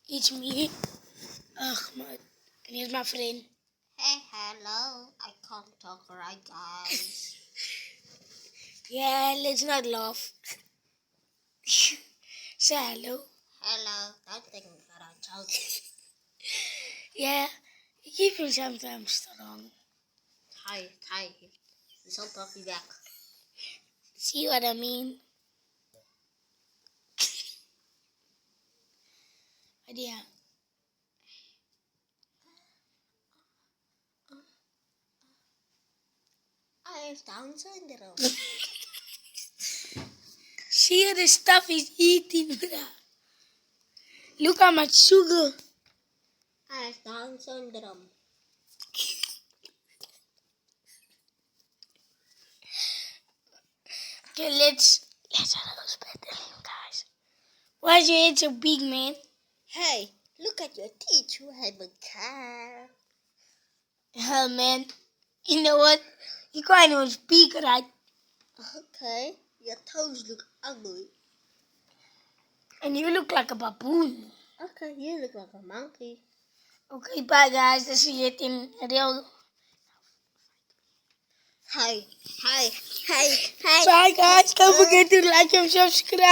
It's me, Ahmad, and here's my friend. Hey, hello. I can't talk right, guys. Yeah, let's not laugh. Say hello. Hello. Don't think that I'm joking. Yeah, you keep me sometimes strong. Hi. We shall talk you back. See what I mean? But yeah. I have Down syndrome. See the stuff he's eating, bruh. Look how much sugar. I have Down syndrome. Okay, let's have a spell him, guys. Why is your head so big, man? Hey, look at your teeth. You have a car. Hell, man. You know what? You can't even speak right. Okay. Your toes look ugly. And you look like a baboon. Okay, you look like a monkey. Okay, bye, guys. Let's see it in real. Hey. Bye, guys. Don't forget to like and subscribe.